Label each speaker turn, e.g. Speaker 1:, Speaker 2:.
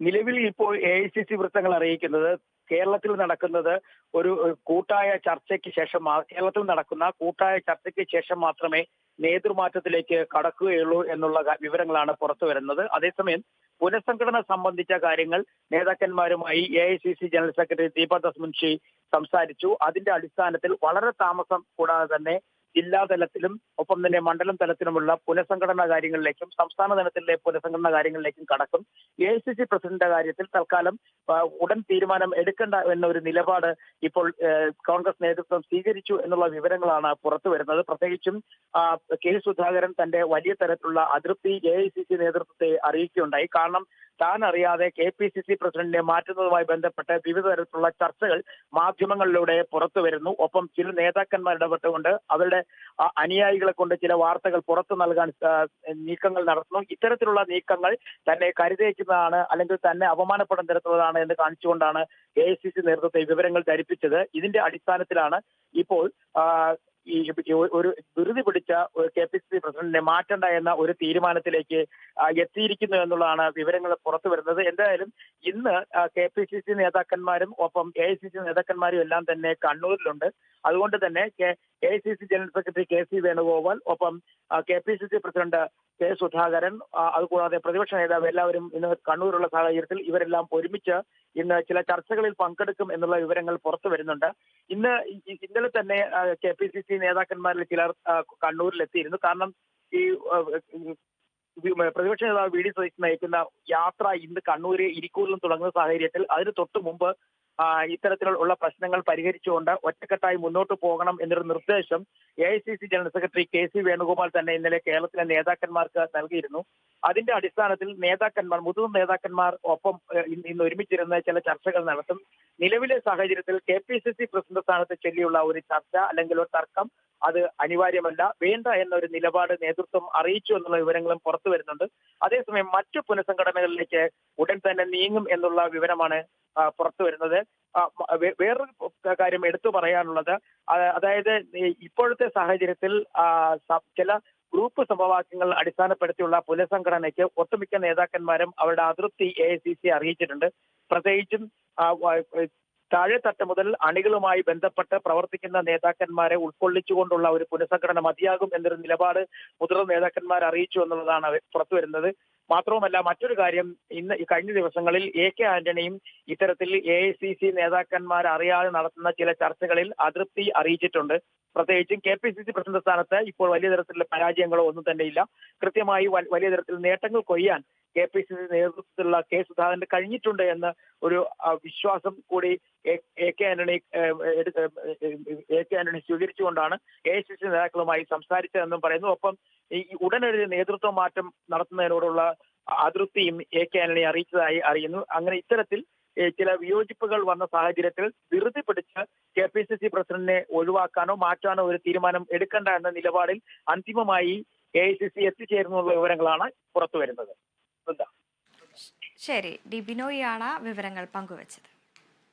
Speaker 1: നിലവിൽ ഇപ്പോൾ AICC വൃത്തങ്ങൾ അറിയിക്കുന്നത് കേരളത്തിൽ നടക്കുന്നത് ഒരു കൂട്ടായ ചർച്ചയ്ക്ക് ശേഷം കേരളത്തിൽ നടക്കുന്ന കൂട്ടായ ചർച്ചയ്ക്ക് ശേഷം മാത്രമേ നേതൃമാറ്റത്തിലേക്ക് കടക്കുകയുള്ളൂ എന്നുള്ള വിവരങ്ങളാണ് പുറത്തു വരുന്നത്. അതേസമയം പുനഃസംഘടന സംബന്ധിച്ച കാര്യങ്ങൾ നേതാക്കന്മാരുമായി AICC general secretary Deepadas Munshi സംസാരിച്ചു. അതിന്റെ അടിസ്ഥാനത്തിൽ വളരെ താമസം കൂടാതെ തന്നെ ജില്ലാതലത്തിലും ഒപ്പം തന്നെ മണ്ഡലം തലത്തിലുമുള്ള പുനഃസംഘടനാ കാര്യങ്ങളിലേക്കും സംസ്ഥാന തലത്തിലെ പുനഃസംഘടനാ കാര്യങ്ങളിലേക്കും കടക്കും. AICC പ്രസിഡന്റിന്റെ കാര്യത്തിൽ തൽക്കാലം ഉടൻ തീരുമാനം എടുക്കേണ്ട എന്നൊരു നിലപാട് ഇപ്പോൾ കോൺഗ്രസ് നേതൃത്വം സ്വീകരിച്ചു എന്നുള്ള വിവരങ്ങളാണ് പുറത്തു വരുന്നത്. പ്രത്യേകിച്ചും കെ സുധാകരൻ തന്റെ വലിയ തരത്തിലുള്ള അതൃപ്തി AICC നേതൃത്വത്തെ അറിയിക്കുകയുണ്ടായി. കാരണം താൻ അറിയാതെ KPCC പ്രസിഡന്റിനെ മാറ്റുന്നതുമായി ബന്ധപ്പെട്ട് വിവിധ തരത്തിലുള്ള ചർച്ചകൾ മാധ്യമങ്ങളിലൂടെ പുറത്തു വരുന്നു. ഒപ്പം ചില നേതാക്കന്മാർ ഇടപെട്ടുകൊണ്ട് അവരുടെ അനുയായികളെ കൊണ്ട് ചില വാർത്തകൾ പുറത്തു നൽകാൻ നീക്കങ്ങൾ നടത്തുന്നു. ഇത്തരത്തിലുള്ള നീക്കങ്ങൾ തന്നെ കരുതേക്കുന്നതാണ് അല്ലെങ്കിൽ തന്നെ അപമാനപ്പെടുന്ന തരത്തിലുള്ളതാണ് എന്ന് കാണിച്ചുകൊണ്ടാണ് AICC നേതൃത്വത്തെ വിവരങ്ങൾ ധരിപ്പിച്ചത്. ഇതിന്റെ അടിസ്ഥാനത്തിലാണ് ഇപ്പോൾ ഈ ഒരു ധൃതി പിടിച്ച KPCC പ്രസിഡന്റിനെ മാറ്റണ്ട എന്ന ഒരു തീരുമാനത്തിലേക്ക് എത്തിയിരിക്കുന്നു എന്നുള്ളതാണ് വിവരങ്ങൾ പുറത്തു വരുന്നത്. എന്തായാലും ഇന്ന് KPCC നേതാക്കന്മാരും ഒപ്പം AICC നേതാക്കന്മാരും എല്ലാം തന്നെ കണ്ണൂരിലുണ്ട്. അതുകൊണ്ട് തന്നെ AICC general secretary KC Venugopal ഒപ്പം KPCC പ്രസിഡന്റ് കെ സുധാകരൻ അതുകൂടാതെ പ്രതിപക്ഷ നേതാവ് എല്ലാവരും ഇന്ന് കണ്ണൂരുള്ള സാഹചര്യത്തിൽ ഇവരെല്ലാം ഒരുമിച്ച് ഇന്ന് ചില ചർച്ചകളിൽ പങ്കെടുക്കും എന്നുള്ള വിവരങ്ങൾ പുറത്തു വരുന്നുണ്ട്. ഇന്നലെ തന്നെ KPCC നേതാക്കന്മാരിൽ ചിലർ കണ്ണൂരിലെത്തിയിരുന്നു. കാരണം ഈ പ്രതിപക്ഷ നേതാവ് VD സതീശൻ നയിക്കുന്ന യാത്ര ഇന്ന് കണ്ണൂര് ഇരിക്കൂറിലും തുടങ്ങുന്ന സാഹചര്യത്തിൽ അതിന് തൊട്ടു മുമ്പ് ഇത്തരത്തിലുള്ള പ്രശ്നങ്ങൾ പരിഹരിച്ചുകൊണ്ട് ഒറ്റക്കെട്ടായി മുന്നോട്ട് പോകണം എന്നൊരു നിർദ്ദേശം AICC general secretary KC Venugopal തന്നെ ഇന്നലെ കേരളത്തിലെ നേതാക്കന്മാർക്ക് നൽകിയിരുന്നു. അതിന്റെ അടിസ്ഥാനത്തിൽ മുതിർന്ന നേതാക്കന്മാർ ഒപ്പം ഇന്ന് ഒരുമിച്ചിരുന്ന് ചില ചർച്ചകൾ നടത്തും. നിലവിലെ സാഹചര്യത്തിൽ KPCC പ്രസിഡന്റ് സ്ഥാനത്ത് ചൊല്ലിയുള്ള ഒരു ചർച്ച അല്ലെങ്കിൽ ഒരു തർക്കം അത് അനിവാര്യമല്ല, വേണ്ട എന്നൊരു നിലപാട് നേതൃത്വം അറിയിച്ചു എന്നുള്ള വിവരങ്ങളും പുറത്തു വരുന്നുണ്ട്. അതേസമയം മറ്റു പുനഃസംഘടനകളിലേക്ക് ഉടൻ തന്നെ നീങ്ങും എന്നുള്ള വിവരമാണ് പുറത്തു വരുന്നത്. വേറൊരു കാര്യം എടുത്തു പറയാനുള്ളത്, അതായത് ഇപ്പോഴത്തെ സാഹചര്യത്തിൽ ചില ഗ്രൂപ്പ് സമവാക്യങ്ങൾ അടിസ്ഥാനപ്പെടുത്തിയുള്ള പുനഃസംഘടനയ്ക്ക് ഒട്ടുമിക്ക നേതാക്കന്മാരും അവരുടെ അതൃപ്തി AICC അറിയിച്ചിട്ടുണ്ട്. പ്രത്യേകിച്ചും താഴെത്തട്ട് മുതൽ അണികളുമായി ബന്ധപ്പെട്ട് പ്രവർത്തിക്കുന്ന നേതാക്കന്മാരെ ഉൾക്കൊള്ളിച്ചുകൊണ്ടുള്ള ഒരു പുനഃസംഘടന മതിയാകും എന്നൊരു നിലപാട് മുതിർന്ന നേതാക്കന്മാർ അറിയിച്ചു എന്നുള്ളതാണ് പുറത്തു വരുന്നത്. മാത്രവുമല്ല മറ്റൊരു കാര്യം, കഴിഞ്ഞ ദിവസങ്ങളിൽ AK ആന്റണിയും ഇത്തരത്തിൽ AICC നേതാക്കന്മാർ അറിയാതെ നടത്തുന്ന ചില ചർച്ചകളിൽ അതൃപ്തി അറിയിച്ചിട്ടുണ്ട്. പ്രത്യേകിച്ചും KPCC പ്രസിഡന്റ് സ്ഥാനത്ത് ഇപ്പോൾ വലിയ തരത്തിലുള്ള പരാജയങ്ങളോ ഒന്നും തന്നെയില്ല. കൃത്യമായി വലിയ തരത്തിൽ നേട്ടങ്ങൾ കൊയ്യാൻ KPCC നേതൃത്വത്തിലുള്ള കെ സുധാകരന് കഴിഞ്ഞിട്ടുണ്ട് എന്ന ഒരു വിശ്വാസം കൂടി AK ആന്റണി സ്വീകരിച്ചുകൊണ്ടാണ് AICC നേതാക്കളുമായി സംസാരിച്ചതെന്നും പറയുന്നു. ഒപ്പം ഈ ഉടനടി നേതൃത്വ മാറ്റം നടത്തുന്നതിനോടുള്ള അതൃപ്തിയും AK ആന്റണി അറിയിച്ചതായി അറിയുന്നു. അങ്ങനെ ഇത്തരത്തിൽ ചില വിയോജിപ്പുകൾ വന്ന സാഹചര്യത്തിൽ ധൃതി പിടിച്ച് KPCC പ്രസിഡന്റിനെ ഒഴിവാക്കാനോ മാറ്റാനോ ഒരു തീരുമാനം എടുക്കേണ്ട എന്ന നിലപാടിൽ അന്തിമമായി AICC എത്തിച്ചേരുന്നുള്ള വിവരങ്ങളാണ് പുറത്തു വരുന്നത്.
Speaker 2: ശരി, ഡി ബിനോയാണ് വിവരങ്ങൾ പങ്കുവച്ചത്.